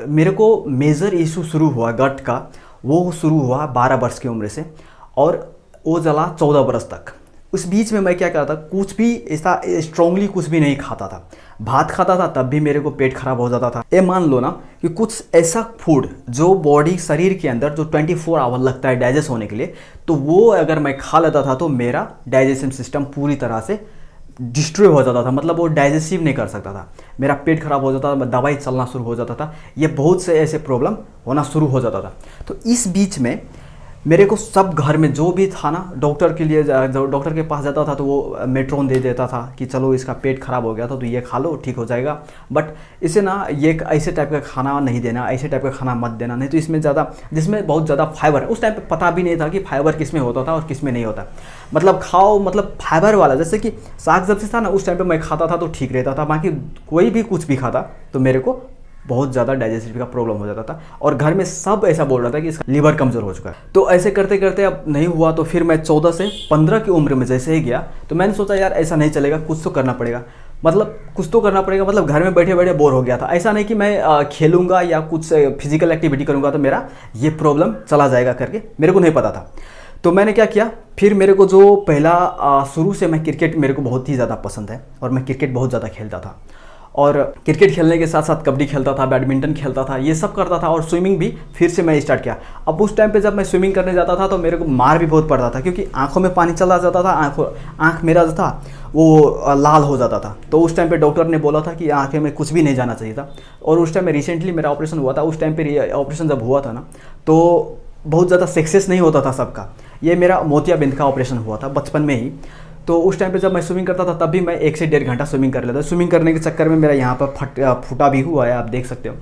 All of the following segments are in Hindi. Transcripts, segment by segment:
मेरे को मेजर इशू शुरू हुआ गट का, वो शुरू हुआ 12 वर्ष की उम्र से और वो चला 14 वर्ष तक। उस बीच में मैं क्या करता, कुछ भी ऐसा स्ट्रांगली कुछ भी नहीं खाता था। भात खाता था तब भी मेरे को पेट खराब हो जाता था। ये मान लो ना कि कुछ ऐसा फूड जो बॉडी शरीर के अंदर जो 24 आवर लगता है डाइजेस्ट होने के लिए, तो वो अगर मैं खा लेता था तो मेरा डाइजेशन सिस्टम पूरी तरह से डिस्ट्रॉय हो जाता था। मतलब वो डाइजेस्टिव नहीं कर सकता था, मेरा पेट खराब हो जाता था, दवाई चलना शुरू हो जाता था, ये बहुत से ऐसे प्रॉब्लम होना शुरू हो जाता था। तो इस बीच में मेरे को सब घर में जो भी था ना, डॉक्टर के लिए डॉक्टर के पास जाता था तो वो मेट्रोन दे देता था कि चलो इसका पेट खराब हो गया था तो ये खा लो ठीक हो जाएगा, बट इसे ना ये ऐसे टाइप का खाना नहीं देना, ऐसे टाइप का खाना मत देना, नहीं तो इसमें ज़्यादा, जिसमें बहुत ज़्यादा फाइबर है। उस टाइम पे पता भी नहीं था कि फाइबर किस में होता था और किस में नहीं होता। मतलब खाओ, मतलब फाइबर वाला, जैसे कि साग सब्जी था ना, उस टाइम पर मैं खाता था तो ठीक रहता था, बाकी कोई भी कुछ भी खाता तो मेरे को बहुत ज़्यादा डाइजेस्टिव का प्रॉब्लम हो जाता था। और घर में सब ऐसा बोल रहा था कि इसका लीवर कमज़ोर हो चुका है। तो ऐसे करते करते अब नहीं हुआ, तो फिर मैं 14 से 15 की उम्र में जैसे ही गया तो मैंने सोचा यार ऐसा नहीं चलेगा, कुछ तो करना पड़ेगा, मतलब कुछ तो करना पड़ेगा। मतलब घर में बैठे बैठे बोर हो गया था। ऐसा नहीं कि मैं खेलूँगा या कुछ फिजिकल एक्टिविटी करूँगा तो मेरा ये प्रॉब्लम चला जाएगा करके, मेरे को नहीं पता था। तो मैंने क्या किया, फिर मेरे को जो पहला शुरू से मैं क्रिकेट मेरे को बहुत ही ज़्यादा पसंद है और मैं क्रिकेट बहुत ज़्यादा खेलता था। और क्रिकेट खेलने के साथ साथ कबड्डी खेलता था, बैडमिंटन खेलता था, ये सब करता था। और स्विमिंग भी फिर से मैं स्टार्ट किया। अब उस टाइम पे जब मैं स्विमिंग करने जाता था तो मेरे को मार भी बहुत पड़ता था, क्योंकि आंखों में पानी चला जाता था, आँख मेरा जो था वो लाल हो जाता था। तो उस टाइम पे डॉक्टर ने बोला था कि आँखें में कुछ भी नहीं जाना चाहिए था। और उस टाइम में रिसेंटली मेरा ऑपरेशन हुआ था। उस टाइम पे ऑपरेशन जब हुआ था ना तो बहुत ज़्यादा सक्सेस नहीं होता था सबका। ये मेरा मोतियाबिंद का ऑपरेशन हुआ था बचपन में ही। तो उस टाइम पे जब मैं स्विमिंग करता था तब भी मैं 1 से 1.5 घंटा स्विमिंग कर लेता। स्विमिंग करने के चक्कर में मेरा यहाँ पर फूटा भी हुआ है, आप देख सकते हो।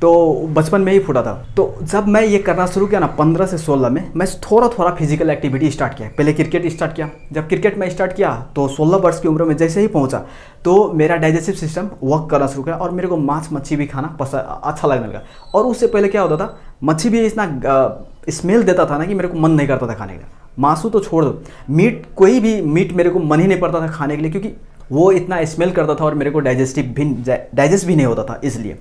तो बचपन में ही फूटा था। तो जब मैं ये करना शुरू किया ना 15 से 16 में, मैं थोड़ा थोड़ा फिजिकल एक्टिविटी स्टार्ट किया। पहले क्रिकेट स्टार्ट किया। जब क्रिकेट में स्टार्ट किया तो 16 वर्ष की उम्र में जैसे ही पहुंचा तो मेरा डाइजेस्टिव सिस्टम वर्क करना शुरू किया और मेरे को मांस मच्छी भी खाना अच्छा लगने लगा। और उससे पहले क्या होता था, मच्छी भी इतना स्मेल देता था ना कि मेरे को मन नहीं करता था खाने का। मांसू तो छोड़ दो, मीट, कोई भी मीट मेरे को मन ही नहीं पड़ता था खाने के लिए, क्योंकि वो इतना स्मेल करता था और मेरे को डाइजेस्ट भी नहीं होता था इसलिए।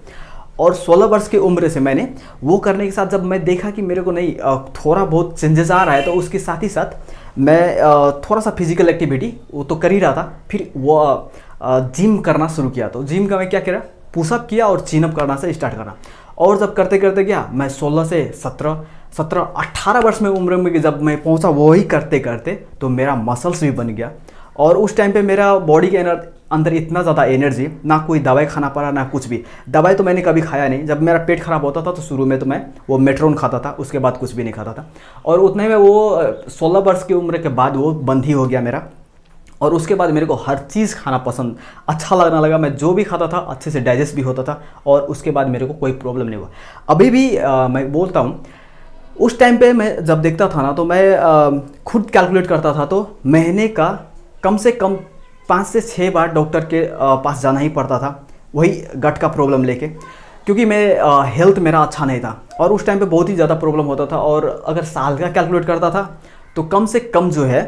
और 16 वर्ष की उम्र से मैंने वो करने के साथ जब मैं देखा कि मेरे को नहीं थोड़ा बहुत चेंजेस आ रहा है, तो उसके साथ ही साथ मैं थोड़ा सा फिजिकल एक्टिविटी वो तो कर ही रहा था। फिर वो जिम करना शुरू किया। तो जिम का मैं क्या करा, पुशअप किया और चिनअप करना से स्टार्ट करा। और जब करते करते गया मैं 16 से 18 वर्ष में उम्र में जब मैं पहुंचा, वही करते करते तो मेरा मसल्स भी बन गया। और उस टाइम पे मेरा बॉडी के अंदर इतना ज़्यादा एनर्जी, ना कोई दवाई खाना पड़ा ना कुछ भी। दवाई तो मैंने कभी खाया नहीं। जब मेरा पेट खराब होता था तो शुरू में तो मैं वो मेट्रोन खाता था, उसके बाद कुछ भी नहीं खाता था। और उतने में वो 16 वर्ष की उम्र के बाद वो बंद ही हो गया मेरा। और उसके बाद मेरे को हर चीज़ खाना पसंद अच्छा लगने लगा। मैं जो भी खाता था अच्छे से डाइजेस्ट भी होता था और उसके बाद मेरे को कोई प्रॉब्लम नहीं हुआ। अभी भी मैं बोलता हूँ, उस टाइम पे मैं जब देखता था ना तो मैं खुद कैलकुलेट करता था तो महीने का कम से कम 5 से 6 बार डॉक्टर के पास जाना ही पड़ता था, वही गट का प्रॉब्लम लेके, क्योंकि मैं हेल्थ मेरा अच्छा नहीं था और उस टाइम पे बहुत ही ज़्यादा प्रॉब्लम होता था। और अगर साल का कैलकुलेट करता था तो कम से कम जो है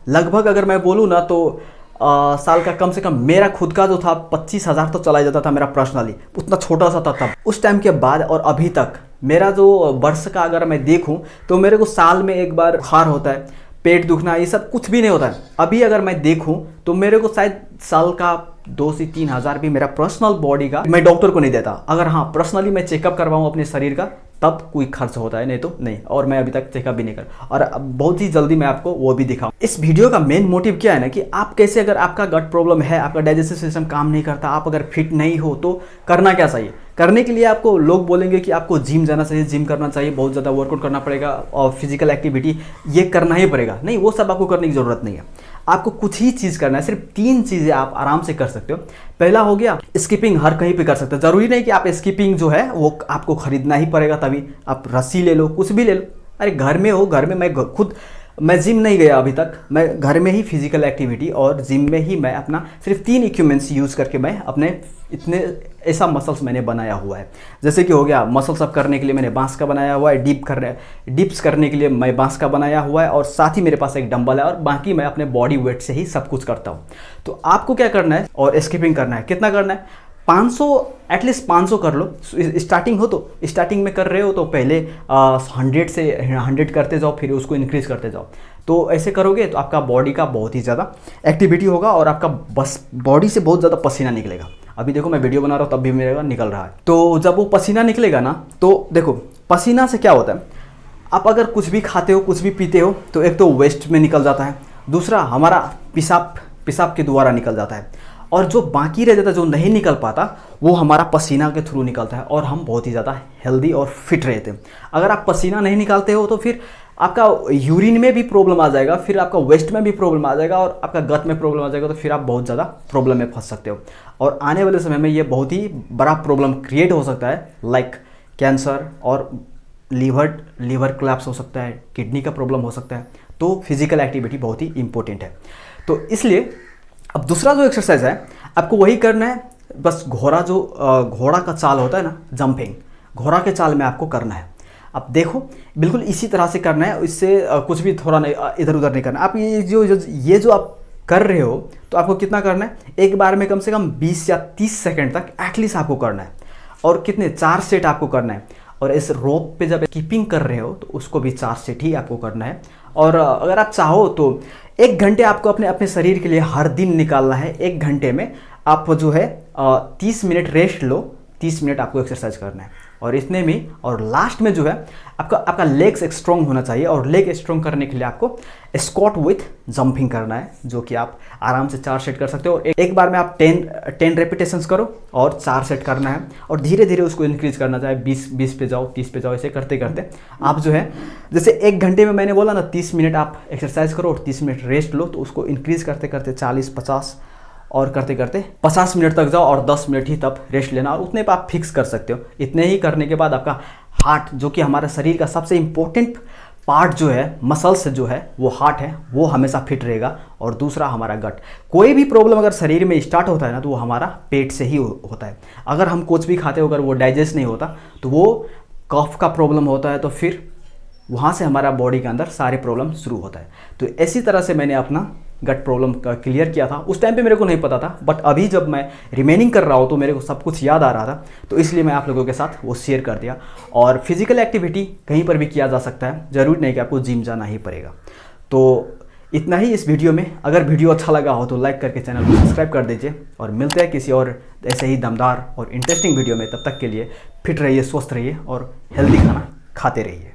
लगभग अगर मैं बोलूँ ना तो साल का कम से कम मेरा खुद का जो था 25,000 तो चला जाता था मेरा पर्सनली। उतना छोटा सा था तब। उस टाइम के बाद और अभी तक मेरा जो वर्ष का अगर मैं देखूं तो मेरे को साल में एक बार बुखार होता है, पेट दुखना, ये सब कुछ भी नहीं होता है। अभी अगर मैं देखूं तो मेरे को शायद साल का 2 से 3 हज़ार भी मेरा पर्सनल बॉडी का मैं डॉक्टर को नहीं देता। अगर हाँ पर्सनली मैं चेकअप करवाऊँ अपने शरीर का तब कोई खर्च होता है, नहीं तो नहीं। और मैं अभी तक चेकअप भी नहीं कर, और बहुत ही जल्दी मैं आपको वो भी दिखाऊं। इस वीडियो का मेन मोटिव क्या है ना कि आप कैसे, अगर आपका गट प्रॉब्लम है, आपका डाइजेस्टिव सिस्टम काम नहीं करता, आप अगर फिट नहीं हो तो करना क्या चाहिए। करने के लिए आपको लोग बोलेंगे कि आपको जिम जाना चाहिए, जिम करना चाहिए, बहुत ज़्यादा वर्कआउट करना पड़ेगा और फिजिकल एक्टिविटी ये करना ही पड़ेगा। नहीं, वो सब आपको करने की ज़रूरत नहीं है। आपको कुछ ही चीज़ करना है, सिर्फ 3 चीज़ें आप आराम से कर सकते हो। पहला हो गया स्किपिंग, हर कहीं पे कर सकते हो। ज़रूरी नहीं कि आप स्किपिंग जो है वो आपको खरीदना ही पड़ेगा तभी। आप रस्सी ले लो, कुछ भी ले लो। अरे घर में हो, घर में मैं जिम नहीं गया अभी तक, मैं घर में ही फिजिकल एक्टिविटी और जिम में ही मैं अपना सिर्फ 3 इक्विपमेंट्स यूज़ करके मैं अपने इतने ऐसा मसल्स मैंने बनाया हुआ है। जैसे कि हो गया मसल्स अप करने के लिए मैंने बांस का बनाया हुआ है, डिप्स करने के लिए मैं बांस का बनाया हुआ है, और साथ ही मेरे पास एक डंबल है, और बाकी मैं अपने बॉडी वेट से ही सब कुछ करता हूँ। तो आपको क्या करना है, और स्किपिंग करना है। कितना करना है? 500 एटलीस्ट 500 कर लो। स्टार्टिंग हो तो स्टार्टिंग में कर रहे हो तो पहले 100 से 100 करते जाओ, फिर उसको इंक्रीज़ करते जाओ। तो ऐसे करोगे तो आपका बॉडी का बहुत ही ज़्यादा एक्टिविटी होगा और आपका बस बॉडी से बहुत ज़्यादा पसीना निकलेगा। अभी देखो मैं वीडियो बना रहा हूँ तब भी मेरा निकल रहा है। तो जब वो पसीना निकलेगा ना, तो देखो पसीना से क्या होता है, आप अगर कुछ भी खाते हो कुछ भी पीते हो तो एक तो वेस्ट में निकल जाता है, दूसरा हमारा पेशाब के द्वारा निकल जाता है, और जो बाकी रह जाता है जो नहीं निकल पाता वो हमारा पसीना के थ्रू निकलता है, और हम बहुत ही ज़्यादा हेल्दी और फिट रहते हैं। अगर आप पसीना नहीं निकालते हो तो फिर आपका यूरिन में भी प्रॉब्लम आ जाएगा, फिर आपका वेस्ट में भी प्रॉब्लम आ जाएगा, और आपका गट में प्रॉब्लम आ जाएगा, तो फिर आप बहुत ज़्यादा प्रॉब्लम में फंस सकते हो। और आने वाले समय में ये बहुत ही बड़ा प्रॉब्लम क्रिएट हो सकता है, लाइक कैंसर और लीवर कोलैप्स हो सकता है, किडनी का प्रॉब्लम हो सकता है। तो फिजिकल एक्टिविटी बहुत ही इंपॉर्टेंट है। तो इसलिए अब दूसरा जो एक्सरसाइज है आपको वही करना है, बस घोड़ा का चाल होता है ना, जंपिंग, घोड़ा के चाल में आपको करना है। अब देखो बिल्कुल इसी तरह से करना है, इससे कुछ भी थोड़ा नहीं इधर उधर नहीं करना। आप ये जो आप कर रहे हो तो आपको कितना करना है, एक बार में कम से कम 20 या 30 सेकंड तक एटलीस्ट आपको करना है, और कितने 4 सेट आपको करना है। और इस रोप पे जब कीपिंग कर रहे हो तो उसको भी 4 सेट ही आपको करना है। और अगर आप चाहो तो 1 घंटे आपको अपने शरीर के लिए हर दिन निकालना है। 1 घंटे में आप जो है 30 मिनट रेस्ट लो, 30 मिनट आपको एक्सरसाइज करना है, और इतने में। और लास्ट में जो है आपका लेग्स स्ट्रॉन्ग होना चाहिए, और लेग स्ट्रॉन्ग करने के लिए आपको स्क्वाट विथ जंपिंग करना है, जो कि आप आराम से 4 सेट कर सकते हो। और एक बार में आप 10 रेपिटेशंस करो और 4 सेट करना है, और धीरे धीरे उसको इंक्रीज करना चाहिए। 20 पे जाओ, 30 पे जाओ, ऐसे करते करते आप जो है, जैसे 1 घंटे में मैंने बोला ना 30 मिनट आप एक्सरसाइज करो और 30 मिनट रेस्ट लो, तो उसको इंक्रीज करते करते 40-50 और करते करते 50 मिनट तक जाओ, और 10 मिनट ही तब रेस्ट लेना, और उतने पर आप फिक्स कर सकते हो। इतने ही करने के बाद आपका हार्ट, जो कि हमारे शरीर का सबसे इंपॉर्टेंट पार्ट जो है, मसल्स जो है, वो हार्ट है, वो हमेशा फिट रहेगा। और दूसरा हमारा गट, कोई भी प्रॉब्लम अगर शरीर में स्टार्ट होता है ना, तो वो हमारा पेट से ही होता है। अगर हम कुछ भी खाते हो अगर वो डाइजेस्ट नहीं होता तो वो कफ का प्रॉब्लम होता है, तो फिर वहाँ से हमारा बॉडी के अंदर सारे प्रॉब्लम शुरू होता है। तो इसी तरह से मैंने अपना गट प्रॉब्लम का क्लियर किया था। उस टाइम पे मेरे को नहीं पता था, बट अभी जब मैं रिमेनिंग कर रहा हूँ तो मेरे को सब कुछ याद आ रहा था, तो इसलिए मैं आप लोगों के साथ वो शेयर कर दिया। और फिजिकल एक्टिविटी कहीं पर भी किया जा सकता है, ज़रूरी नहीं कि आपको जिम जाना ही पड़ेगा। तो इतना ही इस वीडियो में। अगर वीडियो अच्छा लगा हो तो लाइक करके चैनल को सब्सक्राइब कर दीजिए, और मिलते हैं किसी और ऐसे ही दमदार और इंटरेस्टिंग वीडियो में। तब तक के लिए फिट रहिए, स्वस्थ रहिए और हेल्दी खाना खाते रहिए।